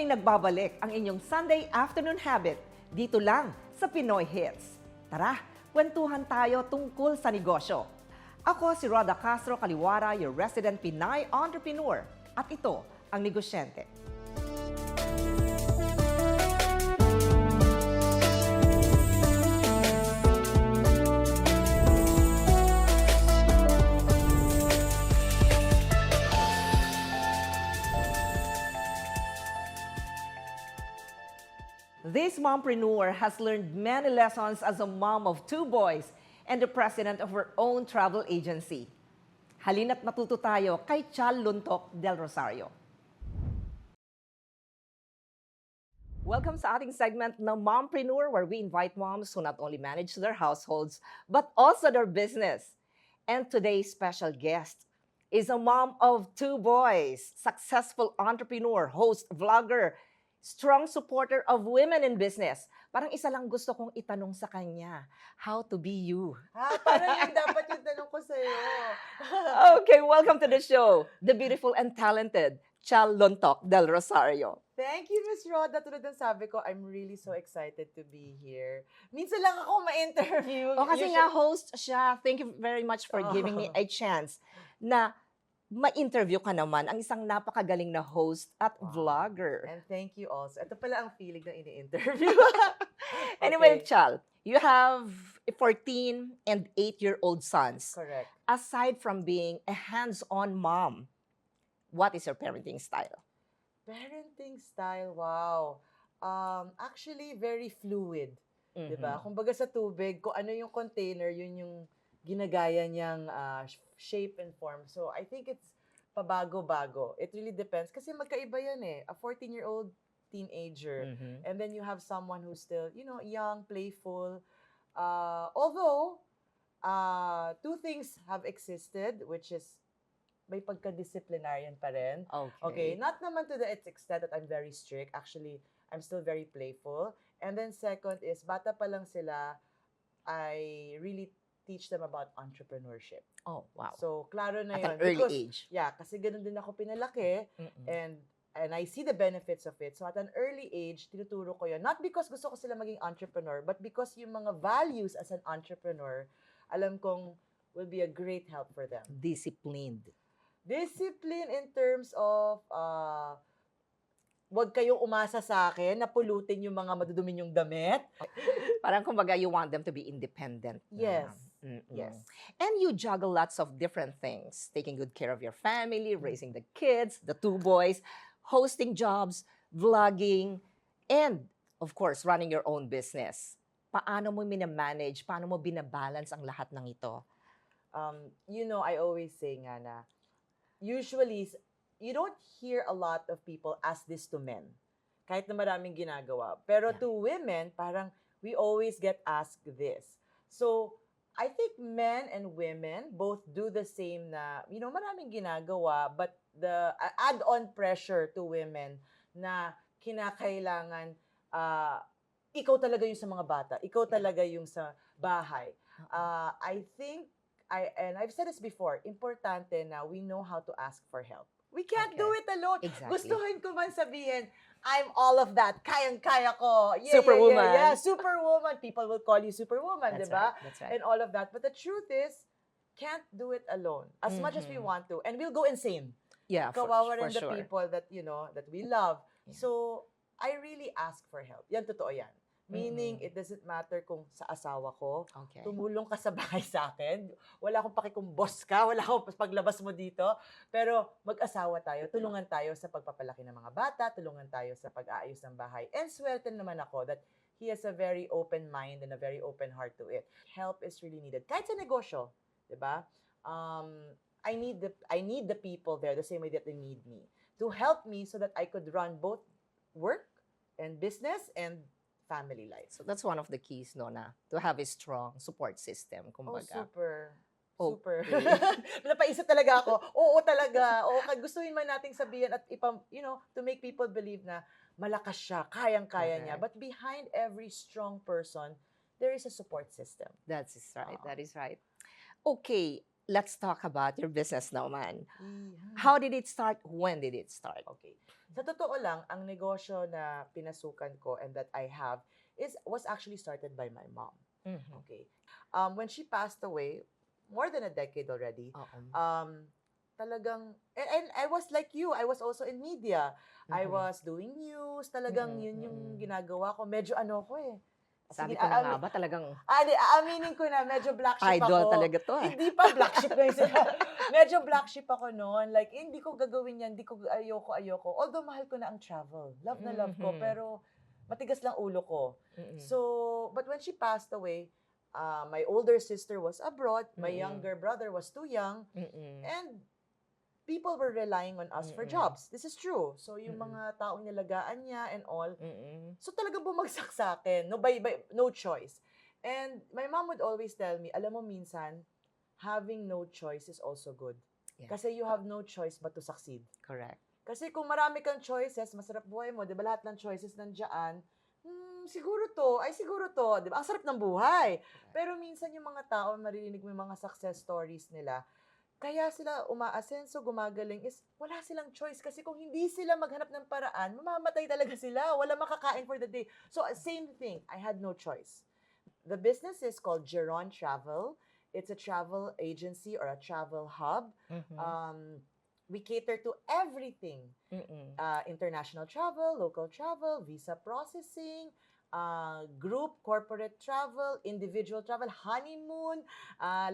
muling nagbabalik ang inyong Sunday afternoon habit dito lang sa Pinoy Hits. Tara, kwentuhan tayo tungkol sa negosyo. Ako si Roda Castro-Caliwara, your resident Pinay entrepreneur. At ito ang NegoSHEnte. This mompreneur has learned many lessons as a mom of 2 boys and the president of her own travel agency. Halina't matuto tayo kay Chal Lontoc Del Rosario. Welcome sa ating segment na Mompreneur, where we invite moms who not only manage their households but also their business. And today's special guest is a mom of 2 boys, successful entrepreneur, host, vlogger, strong supporter of women in business. Parang isa lang gusto kong itanong sa kanya, how to be you. Parang yun dapat yung tanong ko sa'yo. Okay, welcome to the show, the beautiful and talented Chal Lontoc Del Rosario. Thank you, Miss Roda. Tulad ng sabi ko, I'm really so excited to be here. Minsan lang ako ma-interview. O kasi nga host siya, thank you very much for giving me a chance na ma-interview ka naman, ang isang napakagaling na host at vlogger. And thank you also. Ito pala ang feeling na ini-interview. Anyway, Okay. Chal, you have a 14 and 8-year-old sons. Correct. Aside from being a hands-on mom, what is your parenting style? Parenting style, wow. Actually, very fluid. Diba? Kumbaga sa tubig, kung ano yung container, yun yung ginagaya niyang shape and form. So, I think it's pabago-bago. It really depends. Kasi magkaiba yan eh. A 14-year-old teenager. And then you have someone who's still, young, playful. Although, 2 things have existed, which is may pagka-disciplinarian pa rin. Okay. Not naman to the extent that I'm very strict. Actually, I'm still very playful. And then second is, bata pa lang sila, I really teach them about entrepreneurship. Oh, wow. So, klaro na At an yun. early Because, age. yeah, kasi ganun din ako pinalaki. And I see the benefits of it. So, at an early age, tinuturo ko yun. Not because gusto ko sila maging entrepreneur, but because yung mga values as an entrepreneur, alam kong will be a great help for them. Disciplined. Discipline in terms of, wag kayong umasa sa akin na pulutin yung mga madudumin yung damit. Parang kumbaga, you want them to be independent. Yes. Yes. And you juggle lots of different things. Taking good care of your family, raising the kids, the 2 boys, hosting jobs, vlogging, and of course, running your own business. Paano mo minamanage? Paano mo binabalance ang lahat ng ito? I always say nga na, usually, you don't hear a lot of people ask this to men. Kahit na maraming ginagawa. Pero to women, parang we always get asked this. So, I think men and women both do the same na, maraming ginagawa, but the add-on pressure to women na kinakailangan, ikaw talaga yung sa mga bata, ikaw talaga yung sa bahay. I think, and I've said this before, importante na we know how to ask for help. We can't do it alone. Exactly. Gustuhin ko man sabihin, I'm all of that. Kayang-kaya ko. Yeah, Superwoman. Yeah, superwoman. People will call you superwoman, That's diba? right. That's right. And all of that. But the truth is, can't do it alone. As much as we want to. And we'll go insane. Yeah, Kawawa for rin the sure. people that, that we love. Yeah. So, I really ask for help. Yan, totoo yan. Meaning, it doesn't matter kung sa asawa ko, Okay. tumulong ka sa bahay sa akin. Wala akong paki kung boss ka, wala akong paglabas mo dito. Pero mag-asawa tayo, tulungan tayo sa pagpapalaki ng mga bata, tulungan tayo sa pag-aayos ng bahay. And swerte naman ako that he has a very open mind and a very open heart to it. Help is really needed. Kahit sa negosyo, di ba? I need the people there the same way that they need me to help me so that I could run both work and business and family life. So that's one of the keys, no, na to have a strong support system, Oh, kumbaga. super. Okay. Super. Napaisip talaga ako. Oo talaga. Oo, gustuhin man nating sabihin at to make people believe na malakas siya, kayang-kaya niya. But behind every strong person, there is a support system. That is right. That is right. Okay. let's talk about your business naman. Yeah. How did it start? When did it start? Okay. Sa totoo lang, ang negosyo na pinasukan ko and that I have was actually started by my mom. Mhm. Okay. When she passed away, more than a decade already, Oo. talagang, and I was like you, I was also in media. I Mhm. was doing news, talagang Mm, yun yung mm. ginagawa ko. Medyo ano ko eh. Sabi Sige, ko na nga ba, talagang aaminin ko na, medyo black sheep idol ako. talaga to. Hindi pa black sheep na yun sila. Medyo black sheep ako noon. Like, hindi ko gagawin yan, hindi ko ayoko. Although mahal ko na ang travel. Love na love ko, Mhm. pero matigas lang ulo ko. Mm-mm. So, but when she passed away, my older sister was abroad, my Mm-mm. younger brother was too young, Mm-mm. and people were relying on us for Mm-mm. jobs. This is true. So, yung Mm-mm. mga taong nilagaan niya and all, Mm-mm. so talagang bumagsak sa akin. No choice. And my mom would always tell me, alam mo minsan, having no choice is also good. Yeah. Kasi you have no choice but to succeed. Correct. Kasi kung marami kang choices, masarap buhay mo, di ba lahat ng choices nandiyan, siguro to, di ba? Ang sarap ng buhay. Pero minsan yung mga tao, maririnig mo yung mga success stories nila, kaya sila umaasenso, gumagaling is wala silang choice. Kasi kung hindi sila maghanap ng paraan, mamamatay talaga sila. Wala makakain for the day. So, same thing. I had no choice. The business is called Geron Travel. It's a travel agency or a travel hub. Mhm. We cater to everything. Mm-mm. International travel, local travel, visa processing, group, corporate travel, individual travel, honeymoon,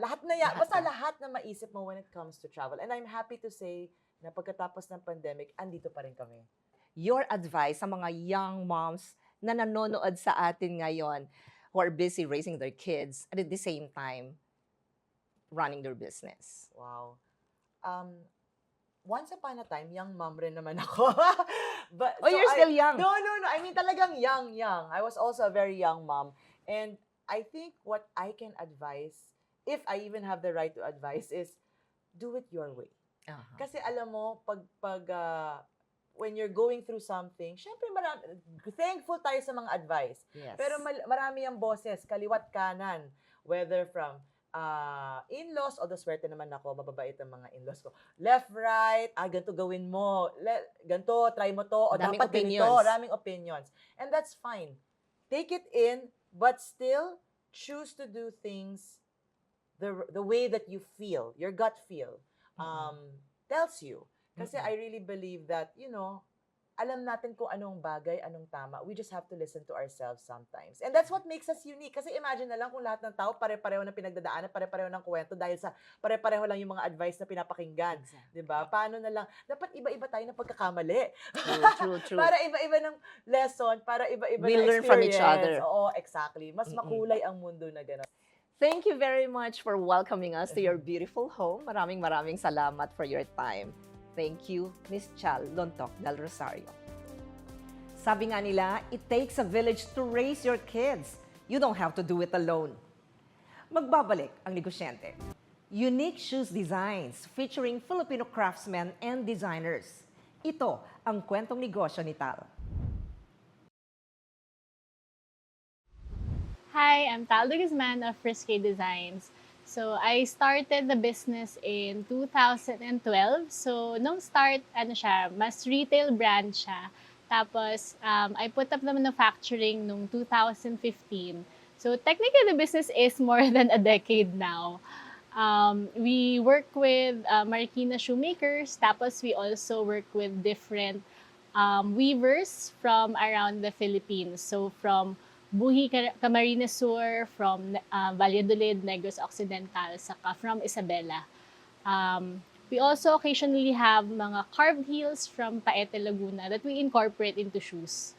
lahat na yan. Basta lahat na maisip mo when it comes to travel. And I'm happy to say na pagkatapos ng pandemic, andito pa rin kami. Your advice sa mga young moms na nanonood sa atin ngayon who are busy raising their kids and at the same time running their business. Wow. Once upon a time, young mom rin naman ako. But, Oh, you're still young. No. I mean, talagang young. I was also a very young mom. And I think what I can advise, if I even have the right to advise, is do it your way. Uh-huh. Kasi alam mo, when you're going through something, syempre thankful tayo sa mga advice. Yes. Pero marami ang boses, kaliwat kanan, whether from in-laws, although swerte naman ako, mababait ang mga in-laws ko. Left, right, ganito gawin mo, ganito, try mo to, o Daming dapat ganito, opinions. daming opinions. And that's fine. Take it in, but still choose to do things the way that you feel, your gut feel, tells you. Kasi I really believe that, alam natin kung anong bagay, anong tama. We just have to listen to ourselves sometimes. And that's what makes us unique. Kasi imagine na lang kung lahat ng tao pare-pareho ng pinagdadaanan, pare-pareho ng kwento dahil sa pare-pareho lang yung mga advice na pinapakinggan. Exactly. Diba? Paano na lang? Dapat iba-iba tayo ng pagkakamali. True. Para iba-iba ng lesson, para iba-iba We ng learn from each experience. other. Oo, exactly. Mas makulay ang mundo na gano'n. Thank you very much for welcoming us to your beautiful home. Maraming salamat for your time. Thank you, Miss Chal Lontoc Del Rosario. Sabi nga nila, it takes a village to raise your kids. You don't have to do it alone. Magbabalik ang NegoSHEnte. Unique shoes designs featuring Filipino craftsmen and designers. Ito ang kwentong negosyo ni Tal. Hi, I'm Tal De Guzman of Frisc Designs. So, I started the business in 2012. So, nung start, mas retail brand siya. Tapos, I put up the manufacturing nung 2015. So, technically, the business is more than a decade now. We work with Marikina shoemakers. Tapos, we also work with different weavers from around the Philippines. So, from Buhi, Camarines Sur, from Valladolid, Negros Occidental, saka from Isabela. We also occasionally have mga carved heels from Paete, Laguna that we incorporate into shoes.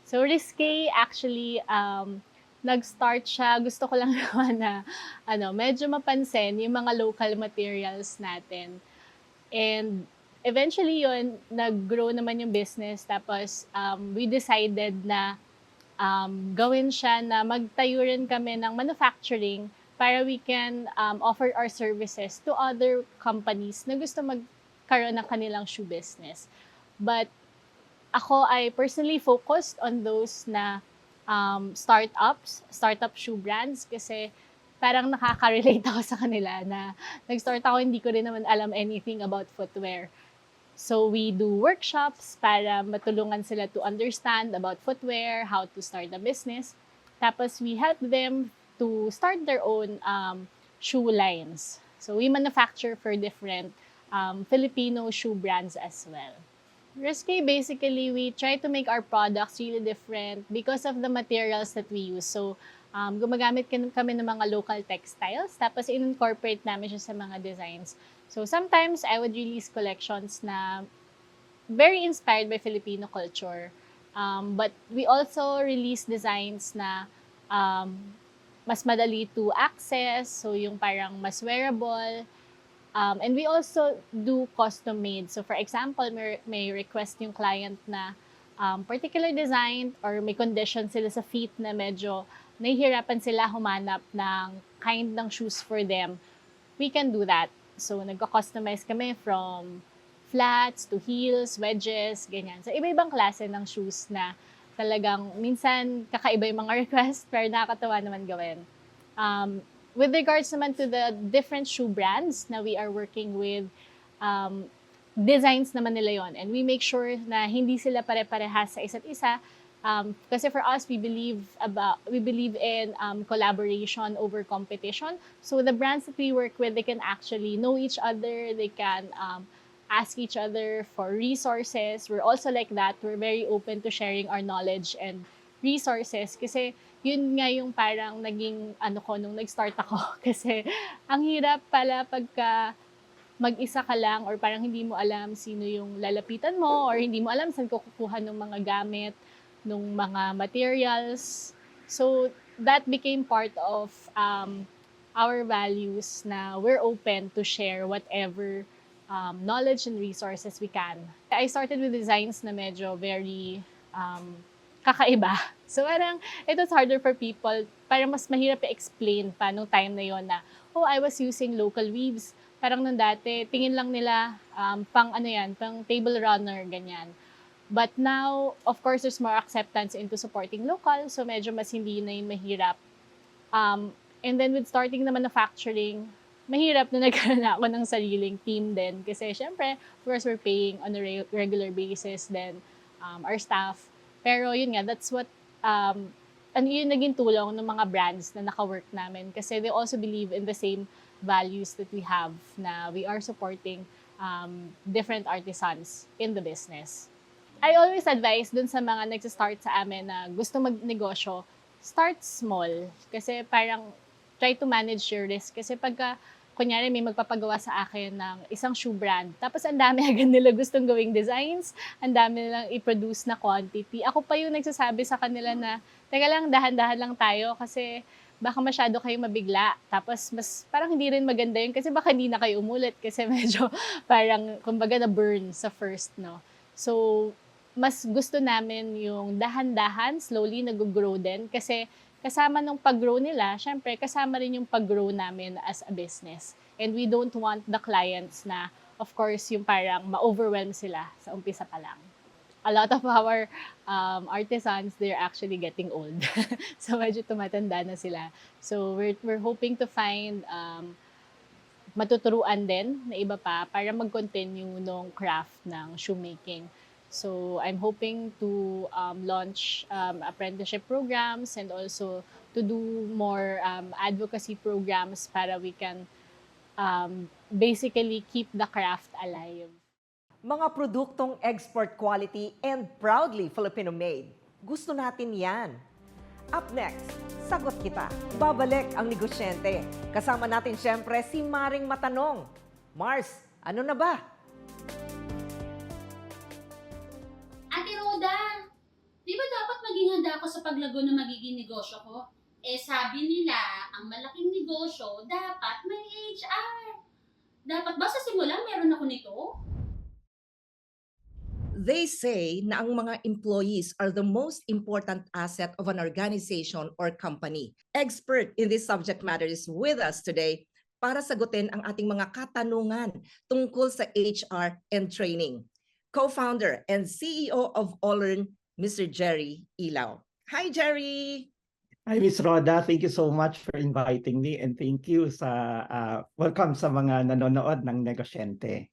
So Risque, actually, nag-start siya. Gusto ko lang naman na medyo mapansin yung mga local materials natin. And eventually yun, nag-grow naman yung business. Tapos we decided na gawin siya na magtayo rin kami ng manufacturing para we can offer our services to other companies na gusto magkaroon ng kanilang shoe business. But ako ay personally focused on those na startup shoe brands kasi parang nakaka-relate ako sa kanila na nag-start ako, hindi ko rin naman alam anything about footwear. So we do workshops para matulungan sila to understand about footwear, how to start a business. Tapos we help them to start their own shoe lines. So we manufacture for different Filipino shoe brands as well. Risque, basically, we try to make our products really different because of the materials that we use. So, gumagamit kami ng mga local textiles, tapos in-incorporate namin siya sa mga designs. So, sometimes I would release collections na very inspired by Filipino culture. But we also release designs na mas madali to access, so yung parang mas wearable. And we also do custom made. So for example, may request yung client na particular design or may condition sila sa feet na medyo nahihirapan sila humanap ng kind ng shoes for them. We can do that. So nagko-customize kami from flats to heels, wedges, ganyan. So iba-ibang klase ng shoes na talagang minsan kakaiba yung mga request pero nakakatawa naman gawin. With regards naman to the different shoe brands na we are working with, designs naman nila yon, and we make sure na hindi sila pare-parehas sa isa't isa. Kasi for us, we believe in collaboration over competition. So the brands that we work with, they can actually know each other. They can ask each other for resources. We're also like that. We're very open to sharing our knowledge and resources kasi yun nga yung parang naging ko nung nag-start ako kasi ang hirap pala pagka mag-isa ka lang or parang hindi mo alam sino yung lalapitan mo or hindi mo alam saan kukuha ng mga gamit, ng mga materials. So that became part of our values na we're open to share whatever knowledge and resources we can. I started with designs na medyo very kakaiba. So parang it was harder for people, parang mas mahirap i-explain pa nung time na yon na, oh, I was using local weaves. Parang nung dati, tingin lang nila pang table runner, ganyan. But now, of course, there's more acceptance into supporting local, so medyo mas hindi na yung mahirap. And then with starting na manufacturing, mahirap na nagkaroon na ako ng sariling team din. Kasi syempre, of course, we're paying on a regular basis then our staff. Pero yun nga, that's what, yun naging tulong ng mga brands na naka-work namin. Kasi they also believe in the same values that we have na we are supporting different artisans in the business. I always advise dun sa mga nagsistart sa amin na gusto magnegosyo, start small. Kasi parang try to manage your risk. Kasi pagka, kunyari may magpapagawa sa akin ng isang shoe brand, tapos ang dami agad nila gustong gawing designs, ang dami nilang i-produce na quantity. Ako pa yung nagsasabi sa kanila na, teka lang, dahan-dahan lang tayo kasi baka masyado kayong mabigla. Tapos mas parang hindi rin maganda yun kasi baka hindi na kayo umulit kasi medyo parang, kumbaga, na-burn sa first, no? So, mas gusto namin yung dahan-dahan, slowly nag-grow din kasi kasama nung pag-grow nila, syempre kasama rin yung pag-grow namin as a business. And we don't want the clients na, of course, yung parang ma-overwhelm sila sa umpisa pa lang. A lot of our artisans, they're actually getting old. So medyo tumatanda na sila. So we're hoping to find matuturuan din na iba pa para mag-continue nung craft ng shoemaking. So I'm hoping to launch apprenticeship programs and also to do more advocacy programs para we can basically keep the craft alive. Mga produktong export quality and proudly Filipino-made. Gusto natin yan. Up next, Sagot Kita. Babalik ang NegoSHEnte. Kasama natin siyempre si Maring Matanong. Mars, ano na ba? Di ba dapat maging handa ako sa paglago na magiging negosyo ko? Eh sabi nila, ang malaking negosyo, dapat may HR. Dapat ba sa simula meron ako nito? They say na ang mga employees are the most important asset of an organization or company. Expert in this subject matter is with us today para sagutin ang ating mga katanungan tungkol sa HR and training. Co-founder and CEO of Olern, Mr. Jerry Ilao. Hi, Jerry! Hi, Miss Roda. Thank you so much for inviting me and thank you sa welcome sa mga nanonood ng NegoSHEnte.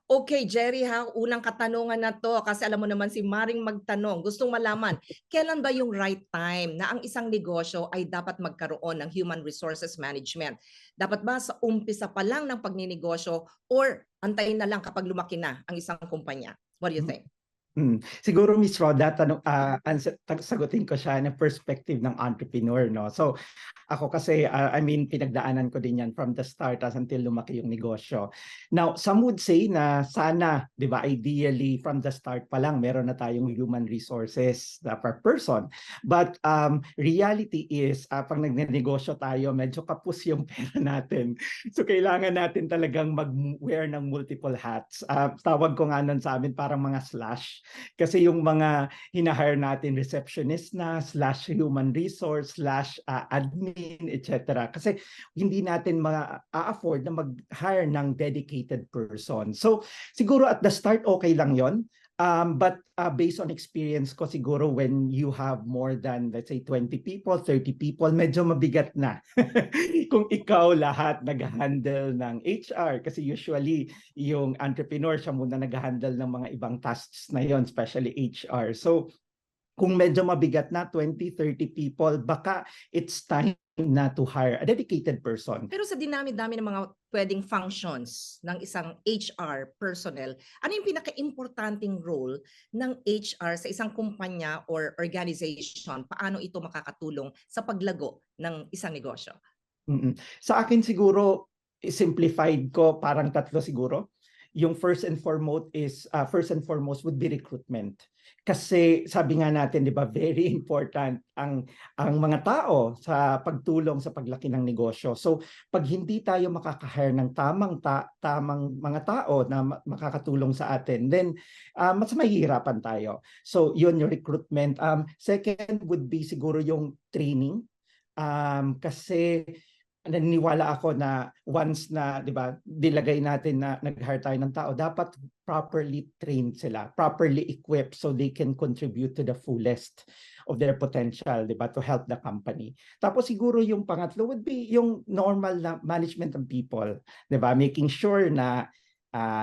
Okay, Jerry ha, unang katanungan na to kasi alam mo naman si Maring magtanong. Gustong malaman, kailan ba yung right time na ang isang negosyo ay dapat magkaroon ng human resources management? Dapat ba sa umpisa pa lang ng pagninegosyo or antayin na lang kapag lumaki na ang isang kumpanya? What do you think? Siguro Miss Roda, sagutin ko siya ng perspective ng entrepreneur, no? So, ako kasi, pinagdaanan ko din yan from the start as until lumaki yung negosyo. Now, some would say na sana, di ba, ideally from the start pa lang, meron na tayong human resources per person. But reality is, pag nagnegosyo tayo, medyo kapos yung pera natin. So, kailangan natin talagang mag-wear ng multiple hats. Tawag ko nga nun sa amin parang mga slash. Kasi yung mga hinahire natin, receptionist na, /human resource, /admin, etc. Kasi hindi natin ma-afford na mag-hire ng dedicated person. So siguro at the start, okay lang yon. But based on experience ko, siguro when you have more than, let's say, 20 people, 30 people, medyo mabigat na. Kung ikaw lahat nag-handle ng HR, kasi usually yung entrepreneur siya muna nag-handle ng mga ibang tasks na yon, especially HR. So kung medyo mabigat na, 20, 30 people, baka it's time na to hire a dedicated person. Pero sa dinami-dami ng mga pwedeng functions ng isang HR personnel, ano yung pinaka-importanting role ng HR sa isang kumpanya or organization? Paano ito makakatulong sa paglago ng isang negosyo? Sa akin siguro, simplified ko, parang tatlo siguro. Yung first and foremost would be recruitment. Kasi sabi nga natin, di ba, very important ang mga tao sa pagtulong sa paglaki ng negosyo. So pag hindi tayo makaka-hire ng tamang mga tao na makakatulong sa atin, then mas mahihirapan tayo. So yun yung recruitment. Second would be siguro yung training. Kasi naniniwala ako na once na, di ba, dilagay natin na nag-hire tayo ng tao, dapat properly trained sila, properly equipped so they can contribute to the fullest of their potential, di ba, to help the company. Tapos siguro yung pangatlo would be yung normal na management of people, di ba, making sure na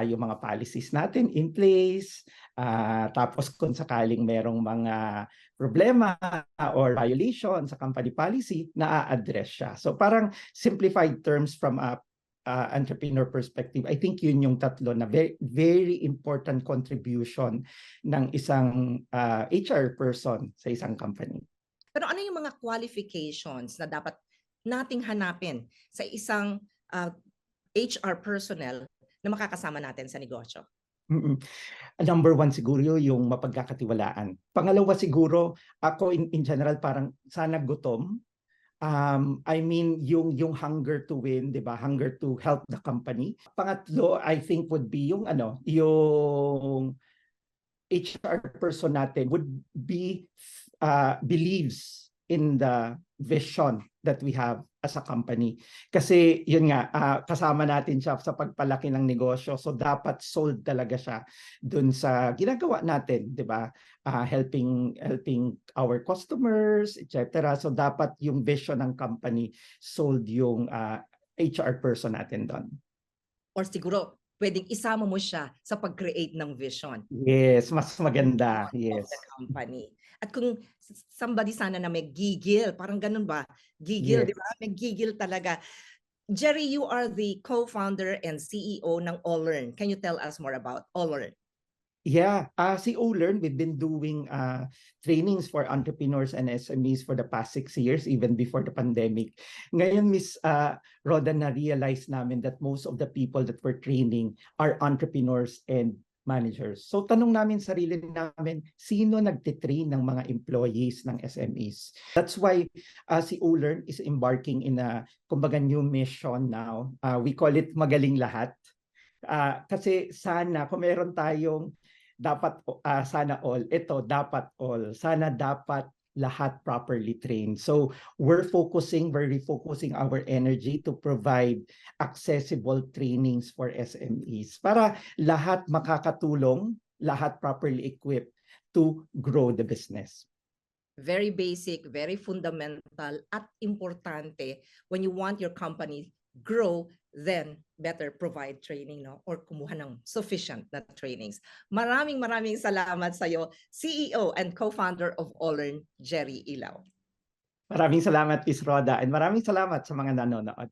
yung mga policies natin in place, tapos kung sakaling merong mga problema or violation sa company policy, na-address siya. So parang simplified terms from a entrepreneur perspective, I think yun yung tatlo na very, very important contribution ng isang HR person sa isang company. Pero ano yung mga qualifications na dapat nating hanapin sa isang HR personnel na makakasama natin sa negosyo? Number one siguro yung mapagkakatiwalaan. Pangalawa siguro, ako in general parang sana gutom. Yung hunger to win, 'di ba? Hunger to help the company. Pangatlo, I think would be yung yung HR person natin would be believes in the vision that we have as a company. Kasi yun nga, kasama natin siya sa pagpalaki ng negosyo. So dapat sold talaga siya dun sa ginagawa natin, di ba? Helping our customers, etc. So dapat yung vision ng company sold yung HR person natin doon. Or siguro, pwedeng isama mo siya sa pag-create ng vision. Yes, mas maganda. Yes. Of the company. At kung somebody sana na may gigil, parang ganun ba? Gigil, Yes. di ba? May gigil talaga. Jerry, you are the co-founder and CEO ng Olern. Can you tell us more about Olern? Yeah, si Olern, we've been doing trainings for entrepreneurs and SMEs for the past 6 years, even before the pandemic. Ngayon, Miss Roda, na-realize namin that most of the people that we're training are entrepreneurs and managers. So tanong namin sarili namin, sino nagtitrain ng mga employees ng SMEs? That's why si Olern is embarking in a kumbaga new mission now. We call it Magaling Lahat. Kasi sana kung meron tayong dapat sana all, ito dapat all, sana dapat lahat properly trained. So we're refocusing our energy to provide accessible trainings for SMEs para lahat makakatulong, lahat properly equipped to grow the business. Very basic, very fundamental at importante when you want your company grow, then better provide training, no? Or kumuha ng sufficient na trainings. Maraming salamat sa iyo, CEO and co-founder of Olern, Jerry Ilao. Maraming salamat, Miss Roda, and maraming salamat sa mga nanonood.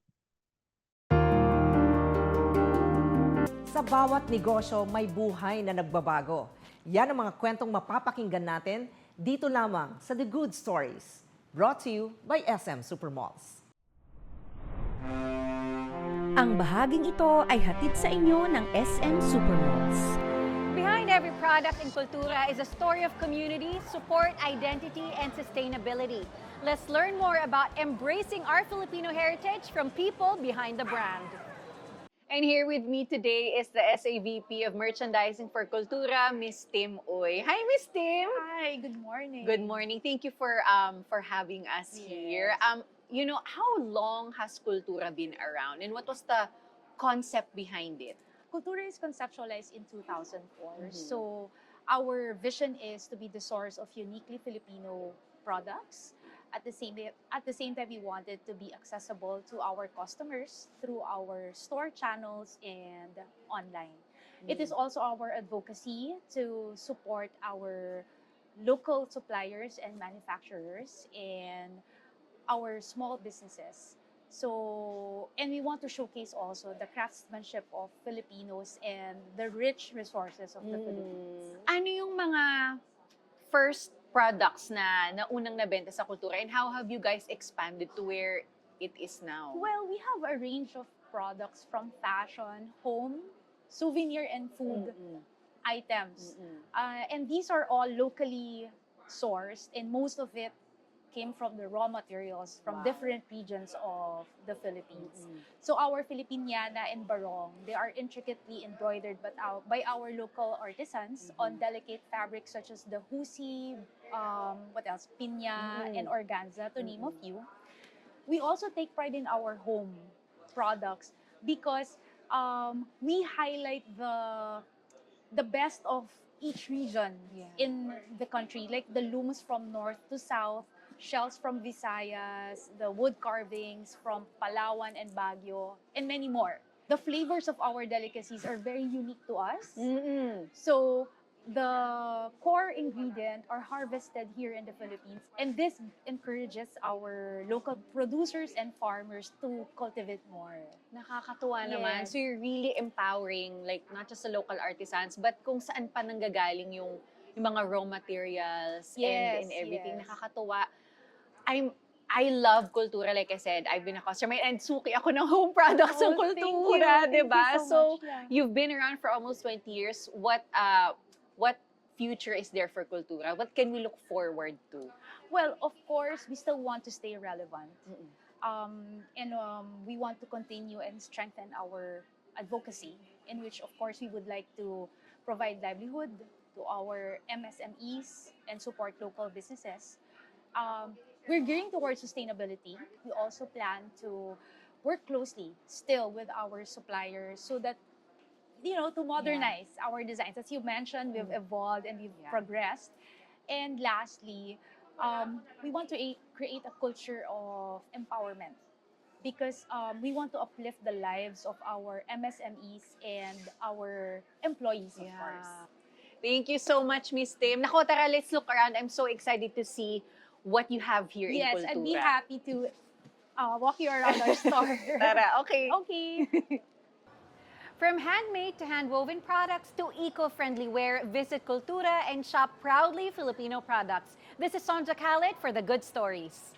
Sa bawat negosyo, may buhay na nagbabago. Yan ang mga kwentong mapapakinggan natin dito lamang sa The Good Stories. Brought to you by SM Supermalls. Ang bahaging ito ay hatid sa inyo ng SM Supermalls. Behind every product in Cultura is a story of community, support, identity, and sustainability. Let's learn more about embracing our Filipino heritage from people behind the brand. And here with me today is the SAVP of Merchandising for Cultura, Miss Tim Uy. Hi, Miss Tim. Hi, good morning. Good morning. Thank you for having us here. You know, how long has Cultura been around, and what was the concept behind it? Cultura is conceptualized in 2004. So our vision is to be the source of uniquely Filipino products. At the same time, we wanted to be accessible to our customers through our store channels and online. It is also our advocacy to support our local suppliers and manufacturers and our small businesses. So, and we want to showcase also the craftsmanship of Filipinos and the rich resources of the Philippines. Ano yung mga first products na unang nabenta sa Cultura, and how have you guys expanded to where it is now? Well, we have a range of products from fashion, home, souvenir, and food items. And these are all locally sourced, and most of it came from the raw materials from different regions of the Philippines. So our Filipiniana and barong, they are intricately embroidered by our local artisans on delicate fabrics such as the husi, what else, pinya, and organza, to name a few. We also take pride in our home products because we highlight the best of each region in the country, like the looms from north to south, shells from Visayas, the wood carvings from Palawan and Baguio, and many more. The flavors of our delicacies are very unique to us. So the core ingredient are harvested here in the Philippines, and this encourages our local producers and farmers to cultivate more. Nakakatuwa naman. Yes. So you're really empowering, like, not just the local artisans, but kung saan pa nanggagaling yung mga raw materials and everything. Yes. Nakakatuwa. I love Cultura, like I said. I've been a customer and suki ako ng home products ng Cultura, Thank you diba? so much. Yeah. You've been around for almost 20 years. What future is there for Cultura? What can we look forward to? Well, of course, we still want to stay relevant. We want to continue and strengthen our advocacy, in which, of course, we would like to provide livelihood to our MSMEs and support local businesses. We're gearing towards sustainability. We also plan to work closely still with our suppliers so that, you know, to modernize our designs. As you mentioned, we've evolved and we've progressed. And lastly, we want to create a culture of empowerment because we want to uplift the lives of our MSMEs and our employees, of course. Thank you so much, Miss Tim. Nako, tara, let's look around. I'm so excited to see what you have here in Cultura. Yes, I'd be happy to walk you around our store. Tara, okay. Okay. From handmade to hand-woven products to eco-friendly wear, visit Cultura and shop proudly Filipino products. This is Sonja Khaled for The Good Stories.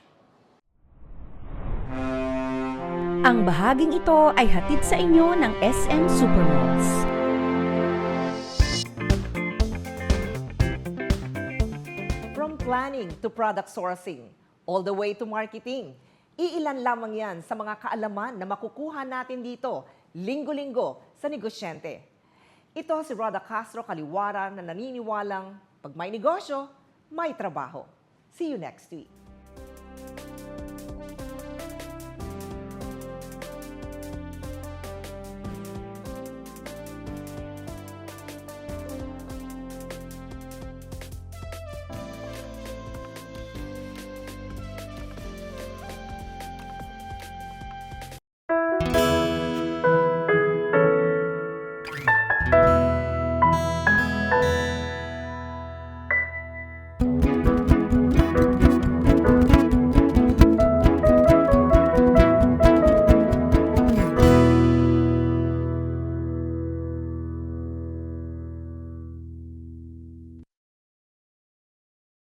Ang bahaging ito ay hatid sa inyo ng SM Supermalls. From planning to product sourcing, all the way to marketing, iilan lamang yan sa mga kaalaman na makukuha natin dito linggo-linggo sa NegoSHEnte. Ito si Roda Castro-Caliwara na naniniwalang pag may negosyo, may trabaho. See you next week.